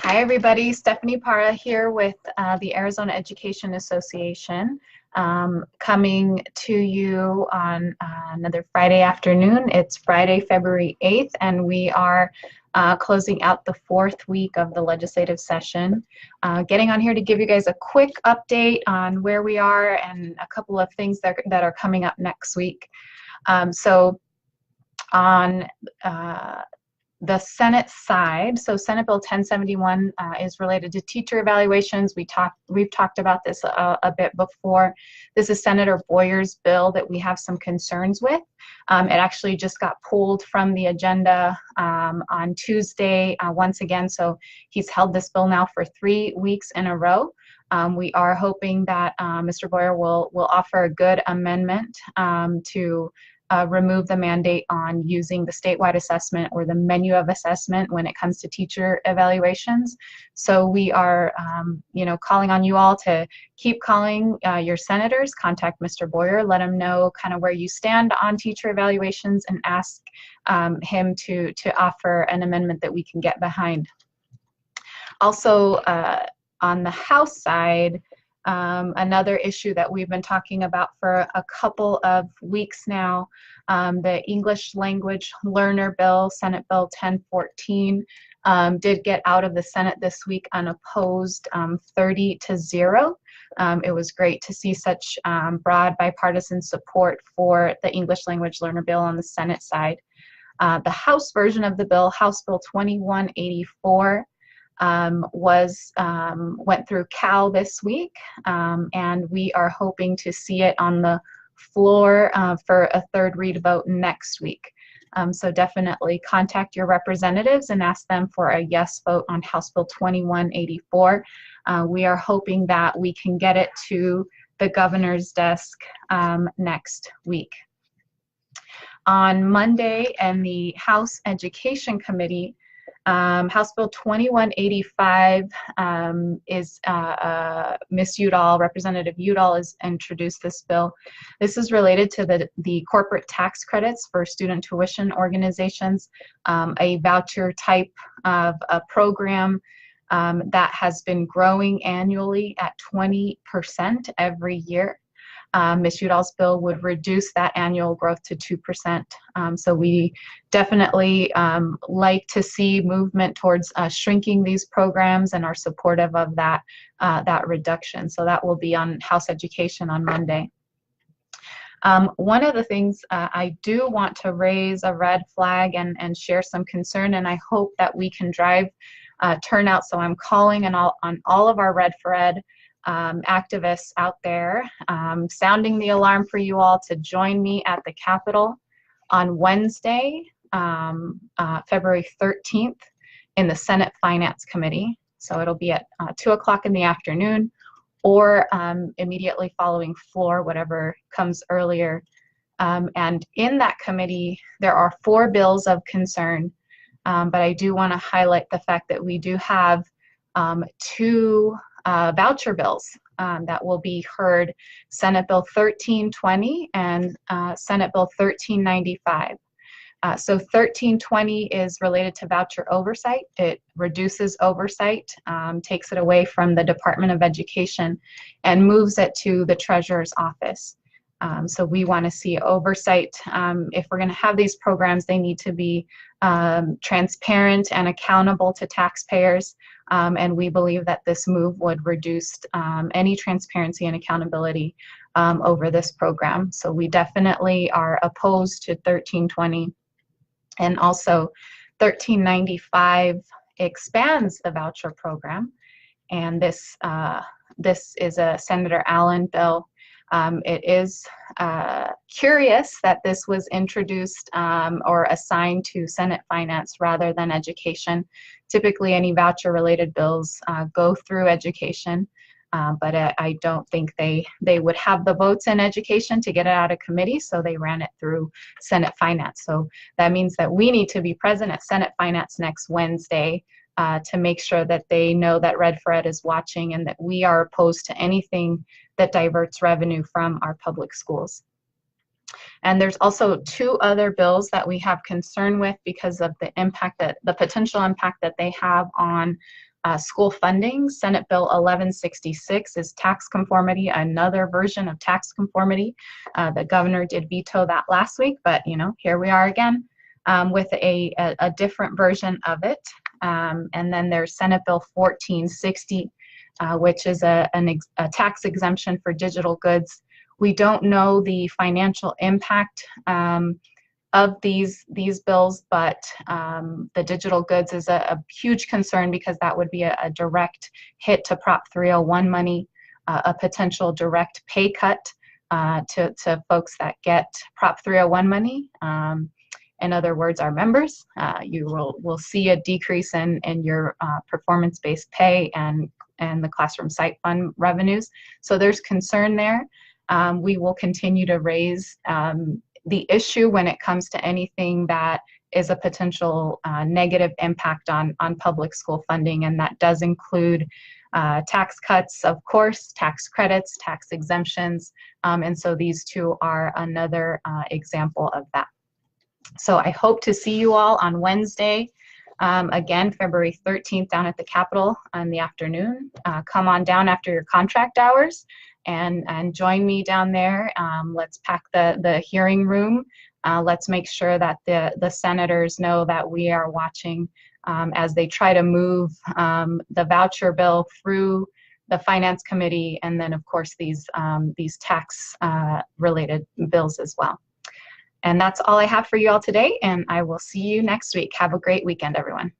Hi everybody, Stephanie Parra here with the Arizona Education Association, coming to you on another Friday afternoon. It's Friday, February 8th, and we are closing out the fourth week of the legislative session. Getting on here to give you guys a quick update on where we are and a couple of things that are coming up next week. So on the Senate side, so Senate Bill 1071 is related to teacher evaluations. We've talked about this a bit before. This is Senator Boyer's bill that we have some concerns with. It actually just got pulled from the agenda on Tuesday once again, so he's held this bill now for 3 weeks in a row. We are hoping that Mr. Boyer will offer a good amendment to remove the mandate on using the statewide assessment or the menu of assessment when it comes to teacher evaluations. So we are, calling on you all to keep calling your senators, contact Mr. Boyer, let him know kind of where you stand on teacher evaluations, and ask him to offer an amendment that we can get behind. Also, on the House side, another issue that we've been talking about for a couple of weeks now, the English language learner bill, Senate Bill 1014, did get out of the Senate this week unopposed, 30-0. It was great to see such broad bipartisan support for the English language learner bill on the Senate side. The House version of the bill, House Bill 2184, went through Cal this week, and we are hoping to see it on the floor for a third read vote next week. So definitely contact your representatives and ask them for a yes vote on House Bill 2184. We are hoping that we can get it to the governor's desk next week. On Monday, in the House Education Committee, House Bill 2185 is Ms. Udall, Representative Udall has introduced this bill. This is related to the corporate tax credits for student tuition organizations, a voucher type of a program that has been growing annually at 20% every year. Ms. Udall's bill would reduce that annual growth to 2%. So we definitely like to see movement towards shrinking these programs and are supportive of that reduction. So that will be on House Education on Monday. One of the things I do want to raise a red flag and share some concern, and I hope that we can drive turnout. So I'm calling on all of our Red for Ed activists out there, sounding the alarm for you all to join me at the Capitol on Wednesday, February 13th, in the Senate Finance Committee. So it'll be at 2 o'clock in the afternoon, or immediately following floor, whatever comes earlier. And in that committee, there are 4 bills of concern, but I do want to highlight the fact that we do have 2 voucher bills that will be heard, Senate Bill 1320 and Senate Bill 1395. So 1320 is related to voucher oversight. It reduces oversight, takes it away from the Department of Education and moves it to the Treasurer's Office. So we want to see oversight. If we're going to have these programs, they need to be transparent and accountable to taxpayers. And we believe that this move would reduce any transparency and accountability over this program. So we definitely are opposed to 1320. And also 1395 expands the voucher program. And this is a Senator Allen bill. It is curious that this was introduced or assigned to Senate Finance rather than Education. Typically, any voucher-related bills go through Education, but I don't think they would have the votes in Education to get it out of committee, so they ran it through Senate Finance. So that means that we need to be present at Senate Finance next Wednesday to make sure that they know that Red for Ed is watching and that we are opposed to anything that diverts revenue from our public schools. And there's also 2 other bills that we have concern with because of the impact, the potential impact that they have on School funding, Senate Bill 1166 is tax conformity, another version of tax conformity. The governor did veto that last week, but here we are again with a different version of it. And then there's Senate Bill 1460, which is a tax exemption for digital goods. We don't know the financial impact of these bills, but the digital goods is a huge concern because that would be a direct hit to Prop 301 money, a potential direct pay cut to folks that get Prop 301 money. In other words, our members. You will see a decrease in your performance-based pay and the classroom site fund revenues. So there's concern there. We will continue to raise the issue when it comes to anything that is a potential negative impact on public school funding, and that does include tax cuts, of course, tax credits, tax exemptions, and so these two are another example of that. So I hope to see you all on Wednesday, again, February 13th down at the Capitol in the afternoon. Come on down after your contract hours and join me down there. Let's pack the hearing room. Let's make sure that the senators know that we are watching as they try to move the voucher bill through the Finance Committee, and then of course these tax related bills as well. And that's all I have for you all today, and I will see you next week. Have a great weekend, everyone.